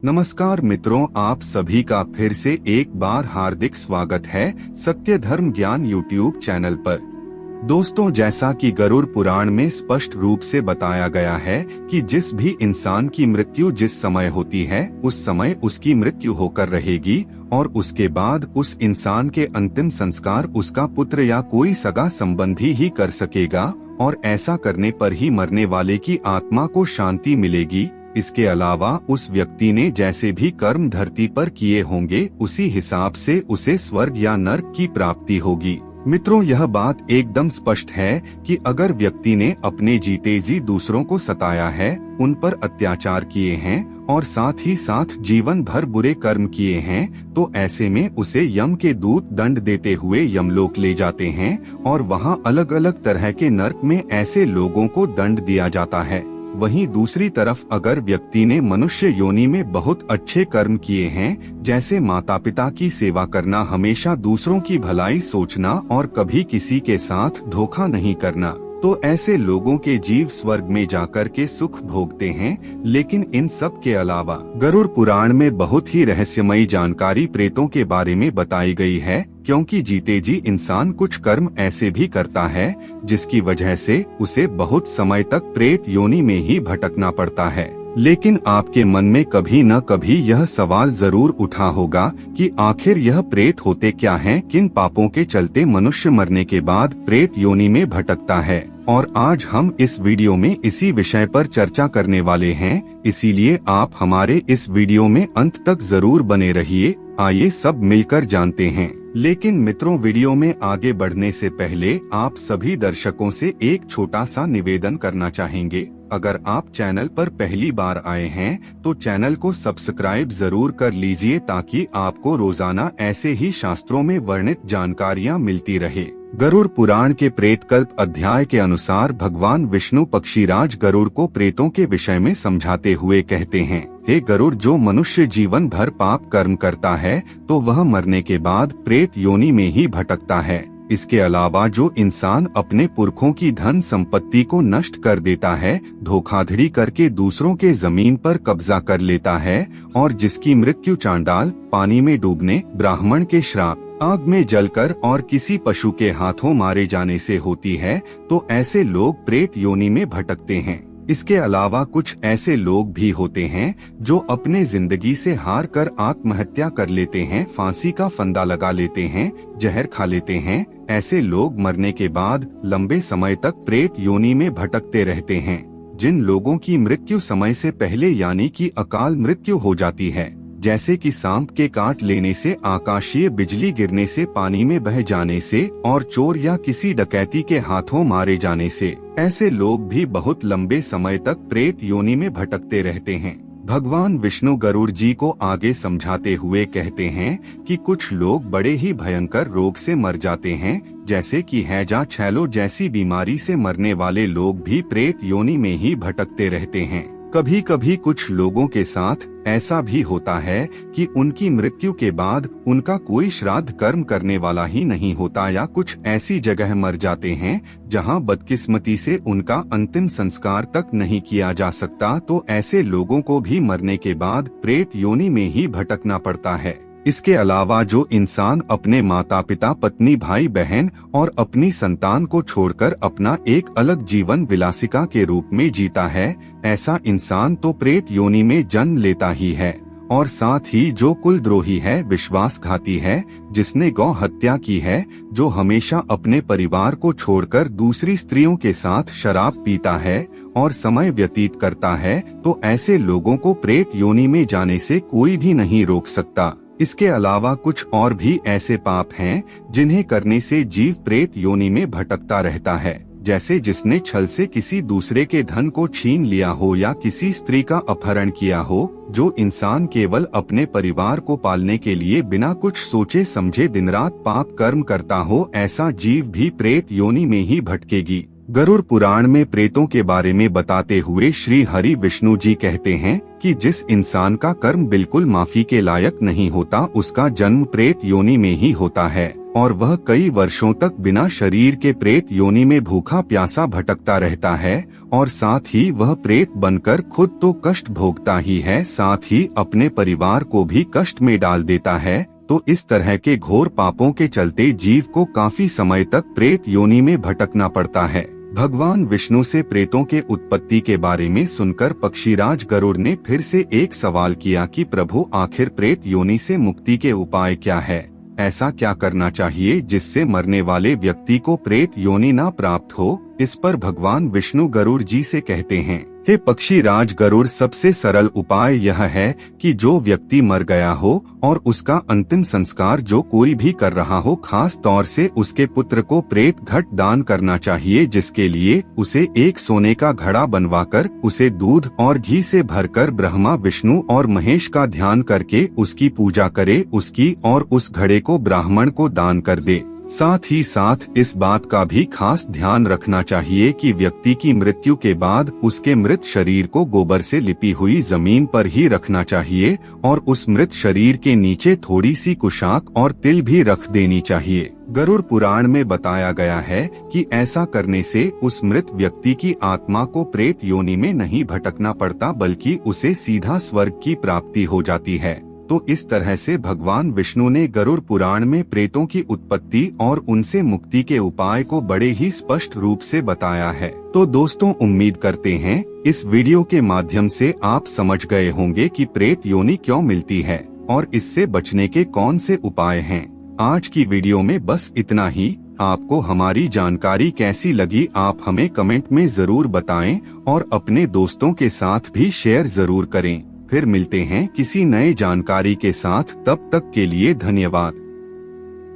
नमस्कार मित्रों, आप सभी का फिर से एक बार हार्दिक स्वागत है सत्य धर्म ज्ञान यूट्यूब चैनल पर। दोस्तों, जैसा कि गरुड़ पुराण में स्पष्ट रूप से बताया गया है कि जिस भी इंसान की मृत्यु जिस समय होती है उस समय उसकी मृत्यु होकर रहेगी और उसके बाद उस इंसान के अंतिम संस्कार उसका पुत्र या कोई सगा संबंधी ही कर सकेगा और ऐसा करने पर ही मरने वाले की आत्मा को शांति मिलेगी। इसके अलावा उस व्यक्ति ने जैसे भी कर्म धरती पर किए होंगे उसी हिसाब से उसे स्वर्ग या नरक की प्राप्ति होगी। मित्रों, यह बात एकदम स्पष्ट है कि अगर व्यक्ति ने अपने जीते जी दूसरों को सताया है, उन पर अत्याचार किए हैं और साथ ही साथ जीवन भर बुरे कर्म किए हैं, तो ऐसे में उसे यम के दूत दंड देते हुए यमलोक ले जाते हैं और वहां अलग अलग तरह के नरक में ऐसे लोगों को दंड दिया जाता है। वहीं दूसरी तरफ अगर व्यक्ति ने मनुष्य योनि में बहुत अच्छे कर्म किए हैं, जैसे माता पिता की सेवा करना, हमेशा दूसरों की भलाई सोचना और कभी किसी के साथ धोखा नहीं करना, तो ऐसे लोगों के जीव स्वर्ग में जाकर के सुख भोगते हैं। लेकिन इन सब के अलावा गरुड़ पुराण में बहुत ही रहस्यमयी जानकारी प्रेतों के बारे में बताई गई है, क्योंकि जीते जी इंसान कुछ कर्म ऐसे भी करता है जिसकी वजह से उसे बहुत समय तक प्रेत योनि में ही भटकना पड़ता है। लेकिन आपके मन में कभी न कभी यह सवाल जरूर उठा होगा कि आखिर यह प्रेत होते क्या हैं, किन पापों के चलते मनुष्य मरने के बाद प्रेत योनि में भटकता है। और आज हम इस वीडियो में इसी विषय पर चर्चा करने वाले हैं, इसीलिए आप हमारे इस वीडियो में अंत तक जरूर बने रहिए। आइए सब मिलकर जानते हैं। लेकिन मित्रों, वीडियो में आगे बढ़ने से पहले आप सभी दर्शकों से एक छोटा सा निवेदन करना चाहेंगे। अगर आप चैनल पर पहली बार आए हैं तो चैनल को सब्सक्राइब जरूर कर लीजिए, ताकि आपको रोजाना ऐसे ही शास्त्रों में वर्णित जानकारियाँ मिलती रहे। गरुड़ पुराण के प्रेतकल्प अध्याय के अनुसार भगवान विष्णु पक्षीराज गरुड़ को प्रेतों के विषय में समझाते हुए कहते हैं, हे गरुड़, जो मनुष्य जीवन भर पाप कर्म करता है तो वह मरने के बाद प्रेत योनि में ही भटकता है। इसके अलावा जो इंसान अपने पुरखों की धन संपत्ति को नष्ट कर देता है, धोखाधड़ी करके दूसरों के जमीन पर कब्जा कर लेता है और जिसकी मृत्यु चांडाल, पानी में डूबने, ब्राह्मण के श्राप, आग में जलकर और किसी पशु के हाथों मारे जाने से होती है, तो ऐसे लोग प्रेत योनि में भटकते हैं। इसके अलावा कुछ ऐसे लोग भी होते हैं जो अपने जिंदगी से हार कर आत्महत्या कर लेते हैं, फांसी का फंदा लगा लेते हैं, जहर खा लेते हैं। ऐसे लोग मरने के बाद लंबे समय तक प्रेत योनि में भटकते रहते हैं। जिन लोगों की मृत्यु समय से पहले यानी कि अकाल मृत्यु हो जाती है, जैसे कि सांप के काट लेने से, आकाशीय बिजली गिरने से, पानी में बह जाने से और चोर या किसी डकैती के हाथों मारे जाने से, ऐसे लोग भी बहुत लंबे समय तक प्रेत योनि में भटकते रहते हैं। भगवान विष्णु गरुड़ जी को आगे समझाते हुए कहते हैं कि कुछ लोग बड़े ही भयंकर रोग से मर जाते हैं, जैसे कि हैजा, छैलो जैसी बीमारी से मरने वाले लोग भी प्रेत योनि में ही भटकते रहते हैं। कभी कभी कुछ लोगों के साथ ऐसा भी होता है कि उनकी मृत्यु के बाद उनका कोई श्राद्ध कर्म करने वाला ही नहीं होता, या कुछ ऐसी जगह मर जाते हैं जहां बदकिस्मती से उनका अंतिम संस्कार तक नहीं किया जा सकता, तो ऐसे लोगों को भी मरने के बाद प्रेत योनि में ही भटकना पड़ता है। इसके अलावा जो इंसान अपने माता पिता, पत्नी, भाई बहन और अपनी संतान को छोड़कर अपना एक अलग जीवन विलासिका के रूप में जीता है, ऐसा इंसान तो प्रेत योनि में जन्म लेता ही है। और साथ ही जो कुलद्रोही है, विश्वासघाती है, जिसने गौ हत्या की है, जो हमेशा अपने परिवार को छोड़कर दूसरी स्त्रियों के साथ शराब पीता है और समय व्यतीत करता है, तो ऐसे लोगों को प्रेत योनि में जाने से कोई भी नहीं रोक सकता। इसके अलावा कुछ और भी ऐसे पाप हैं जिन्हें करने से जीव प्रेत योनि में भटकता रहता है, जैसे जिसने छल से किसी दूसरे के धन को छीन लिया हो या किसी स्त्री का अपहरण किया हो। जो इंसान केवल अपने परिवार को पालने के लिए बिना कुछ सोचे समझे दिन रात पाप कर्म करता हो, ऐसा जीव भी प्रेत योनि में ही भटकेगी। गरुड़ पुराण में प्रेतों के बारे में बताते हुए श्री हरि विष्णु जी कहते हैं कि जिस इंसान का कर्म बिल्कुल माफी के लायक नहीं होता, उसका जन्म प्रेत योनि में ही होता है। और वह कई वर्षों तक बिना शरीर के प्रेत योनि में भूखा प्यासा भटकता रहता है और साथ ही वह प्रेत बनकर खुद तो कष्ट भोगता ही है, साथ ही अपने परिवार को भी कष्ट में डाल देता है। तो इस तरह के घोर पापों के चलते जीव को काफी समय तक प्रेत योनि में भटकना पड़ता है। भगवान विष्णु से प्रेतों के उत्पत्ति के बारे में सुनकर पक्षीराज गरुड़ ने फिर से एक सवाल किया कि प्रभु, आखिर प्रेत योनि से मुक्ति के उपाय क्या है? ऐसा क्या करना चाहिए जिससे मरने वाले व्यक्ति को प्रेत योनि ना प्राप्त हो? इस पर भगवान विष्णु गरुड़ जी से कहते हैं, हे पक्षीराज गरुड़, सबसे सरल उपाय यह है कि जो व्यक्ति मर गया हो और उसका अंतिम संस्कार जो कोई भी कर रहा हो, खास तौर से उसके पुत्र को प्रेत घट दान करना चाहिए, जिसके लिए उसे एक सोने का घड़ा बनवाकर उसे दूध और घी से भरकर ब्रह्मा, विष्णु और महेश का ध्यान करके उसकी पूजा करे, उसकी और उस घड़े को ब्राह्मण को दान कर दे। साथ ही साथ इस बात का भी खास ध्यान रखना चाहिए कि व्यक्ति की मृत्यु के बाद उसके मृत शरीर को गोबर से लिपी हुई जमीन पर ही रखना चाहिए और उस मृत शरीर के नीचे थोड़ी सी कुशाक और तिल भी रख देनी चाहिए। गरुड़ पुराण में बताया गया है कि ऐसा करने से उस मृत व्यक्ति की आत्मा को प्रेत योनि में नहीं भटकना पड़ता, बल्कि उसे सीधा स्वर्ग की प्राप्ति हो जाती है। तो इस तरह से भगवान विष्णु ने गरुड़ पुराण में प्रेतों की उत्पत्ति और उनसे मुक्ति के उपाय को बड़े ही स्पष्ट रूप से बताया है। तो दोस्तों, उम्मीद करते हैं इस वीडियो के माध्यम से आप समझ गए होंगे कि प्रेत योनि क्यों मिलती है और इससे बचने के कौन से उपाय हैं। आज की वीडियो में बस इतना ही। आपको हमारी जानकारी कैसी लगी आप हमें कमेंट में जरूर बताएं और अपने दोस्तों के साथ भी शेयर जरूर करें। फिर मिलते हैं किसी नए जानकारी के साथ, तब तक के लिए धन्यवाद।